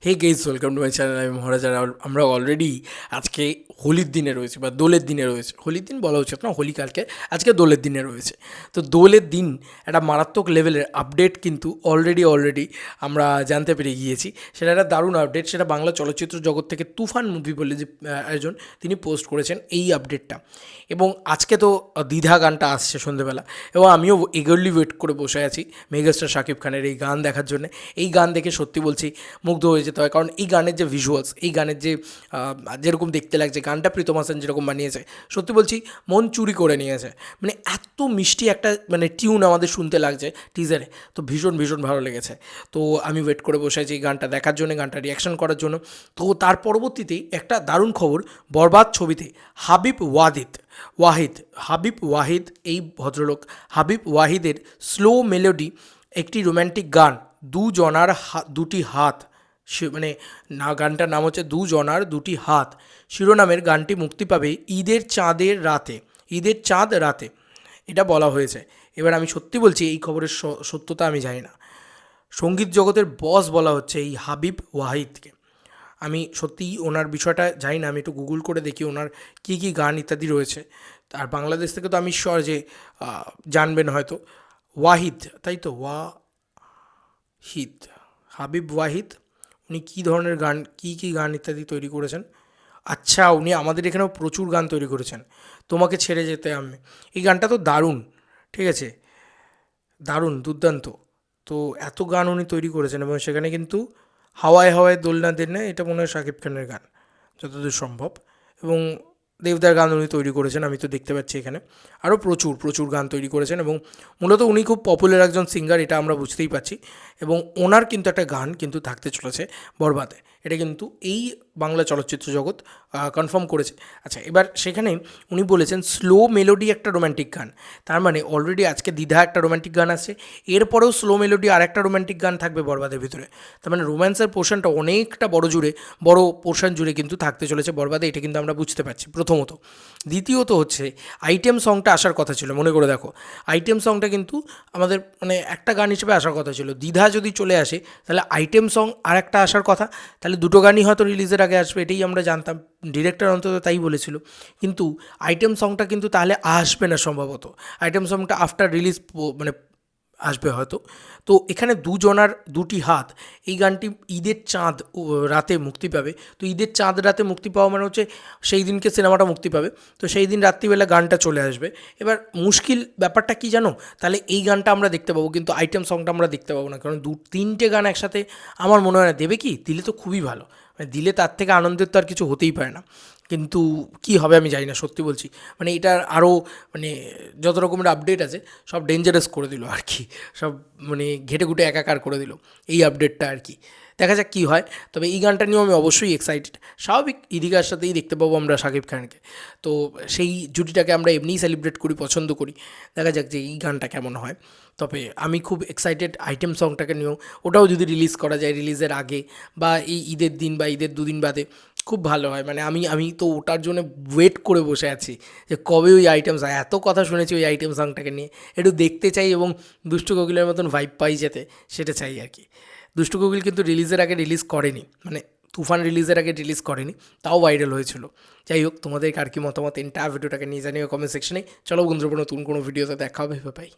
Hey guys, welcome to my channel. আমি মহারাজ। আর আমরা already আজকে হোলির দিনে রয়েছে বা দোলের দিনে রয়েছে। হোলির দিন বলা উচিত না, হোলি কালকে, আজকে দোলের দিনে রয়েছে। তো দোলের দিন একটা মারাত্মক লেভেলের আপডেট কিন্তু অলরেডি আমরা জানতে পেরে গিয়েছি। সেটা একটা দারুণ আপডেট। সেটা বাংলা চলচ্চিত্র জগৎ থেকে তুফান মুভি বলে যে আয়োজন, তিনি পোস্ট করেছেন এই আপডেটটা। এবং আজকে তো দ্বিধা গানটা আসছে সন্ধেবেলা, এবং আমিও এগারলি ওয়েট করে বসে আছি মেগাস্টার শাকিব খানের এই গান দেখার জন্য। এই গান দেখে সত্যি বলছি মুগ্ধ হয়ে যেতে হয়, কারণ এই গানের যে ভিজুয়ালস, এই গানের যে যেরকম দেখতে লাগছে, গানটা প্রীতম হাসান যেরকম বানিয়েছে, সত্যি বলছি মন চুরি করে নিয়েছে। মানে এত মিষ্টি একটা মানে টিউন আমাদের শুনতে লাগছে টিজারে, তো ভীষণ ভীষণ ভালো লেগেছে। তো আমি ওয়েট করে বসে আছি এই গানটা দেখার জন্য, গানটা রিয়াকশন করার জন্য। তো তার পরবর্তীতেই একটা দারুণ খবর, বরবাদ ছবিতে হাবিব ওয়াহিদ, এই ভদ্রলোক হাবিব ওয়াহিদের স্লো মেলোডি একটি রোম্যান্টিক গান, দুজনার দুটি হাত, মানে না, গানটার নাম হচ্ছে দুজনার দুটি হাত শিরোনামের গানটি মুক্তি পাবে ঈদের চাঁদ রাতে, এটা বলা হয়েছে। এবার আমি সত্যি বলছি, এই খবরের সত্যতা আমি জানি না। সঙ্গীত জগতের বস বলা হচ্ছে এই হাবিব ওয়াহিদকে। আমি সত্যিই ওনার বিষয়টা জানি না, আমি একটু গুগল করে দেখি ওনার কী কী গান ইত্যাদি রয়েছে। আর বাংলাদেশ থেকে তো আমি শিওর যে জানবেন হয়তো। ওয়াহিদ, তাই তো, ওয়াহিদ, হাবিব ওয়াহিদ, উনি কী ধরনের গান, কী গান ইত্যাদি তৈরি করেছেন? আচ্ছা, উনি আমাদের এখানেও প্রচুর গান তৈরি করেছেন। তোমাকে ছেড়ে যেতে আমি, এই গানটা তো দারুণ, ঠিক আছে, দারুণ, দুর্দান্ত। তো এত গান উনি তৈরি করেছেন, এবং সেখানে কিন্তু হাওয়ায় হাওয়ায় দোলনা দে না, এটা মনে হয় শাকিব খানের গান যতদূর সম্ভব। এবং দেবদার গান উনি তৈরি করেছেন, আমি তো দেখতে পাচ্ছি এখানে। আরও প্রচুর প্রচুর গান তৈরি করেছেন, এবং মূলত উনি খুব পপুলার একজন সিঙ্গার, এটা আমরা বুঝতেই পারছি। এবং ওনার কিন্তু একটা গান কিন্তু থাকতে চলেছে বরবাদে, এটা কিন্তু এই বাংলা চলচ্চিত্র জগৎ কনফার্ম করেছে। আচ্ছা, এবার সেখানে উনি বলেছেন স্লো মেলোডি একটা রোম্যান্টিক গান। তার মানে অলরেডি আজকে দ্বিধা একটা রোম্যান্টিক গান আছে, এরপরেও স্লো মেলোডি আর একটা রোম্যান্টিক গান থাকবে বরবাদের ভিতরে। তার মানে রোম্যান্সের পোর্শনটা অনেকটা বড় পোর্শন জুড়ে কিন্তু থাকতে চলেছে বরবাদে, এটা কিন্তু আমরা বুঝতে পারছি প্রথমত। দ্বিতীয়ত হচ্ছে আইটেম সংটা আসার কথা ছিল, মনে করে দেখো, আইটেম সংটা কিন্তু আমাদের মানে একটা গান হিসেবে আসার কথা ছিল। দ্বিধা যদি চলে আসে, তাহলে আইটেম সং আর একটা আসার কথা, তাহলে দুটো গানই হয়তো রিলিজের আগে আসবে, এটাই আমরা জানতাম। ডিরেক্টর অন্তত তাই বলেছিল। কিন্তু আইটেম সংটা কিন্তু তাহলে আসবে না সম্ভবত, আইটেম সংটা আফটার রিলিজ মানে আসবে হয়তো। তো এখানে দুজনার দুটি হাত, এই গানটি ঈদের চাঁদ রাতে মুক্তি পাবে। তো ঈদের চাঁদ রাতে মুক্তি পাওয়া মানে হচ্ছে সেই দিনকে সিনেমাটা মুক্তি পাবে, তো সেই দিন রাত্রিবেলা গানটা চলে আসবে। এবার মুশকিল ব্যাপারটা কি জানো, তাহলে এই গানটা আমরা দেখতে পাবো, কিন্তু আইটেম সংটা আমরা দেখতে পাবো না, কারণ তিনটে গান একসাথে আমার মনে হয় না দেবে। কি দিলে তো খুবই ভালো, মানে দিলে তার থেকে আনন্দের তো আর কিছু হতেই পারে না। কিন্তু কি হবে আমি জানি না, সত্যি বলছি। মানে এটার আরও মানে যত রকমের আপডেট আছে সব ডেঞ্জারাস করে দিল আর কি, সব মানে ঘেটে ঘুটে একাকার করে দিল এই আপডেটটা আর কি। দেখা যাক কী হয়। তবে এই গানটা নিয়েও আমি অবশ্যই এক্সাইটেড। স্বাভাবিক, ইদিকার সাথেই দেখতে পাবো আমরা শাকিব খানকে, তো সেই জুটিটাকে আমরা এমনিই সেলিব্রেট করি, পছন্দ করি। দেখা যাক যে এই গানটা কেমন হয়। তবে আমি খুব এক্সাইটেড আইটেম সংটাকে নিয়েও, ওটাও যদি রিলিজ করা যায় রিলিজের আগে বা এই ঈদের দিন বা ঈদের দুদিন বাদে, খুব ভালো হয়। মানে আমি তো ওটার জন্য ওয়েট করে বসে আছি যে কবে ওই আইটেম সং, এত কথা শুনেছি ওই আইটেম সংটাকে নিয়ে, একটু দেখতে চাই এবং দুষ্টু কোকিলের মতন ভাইব পাই যেতে, সেটা চাই আর কি। দুষ্টু কোকিল কিন্তু রিলিজের আগে রিলিজ করেনি, মানে তুফান রিলিজের আগে রিলিজ করেনি, তাও ভাইরাল হয়েছিল। যাই হোক, তোমাদের কার কি মতামত এন্টায়ার ভিডিওটাকে নিয়ে জানিও কমেন্ট সেকশনে। চলো বন্ধুরা, নতুন কোনো ভিডিওতে দেখা হবে, বাই।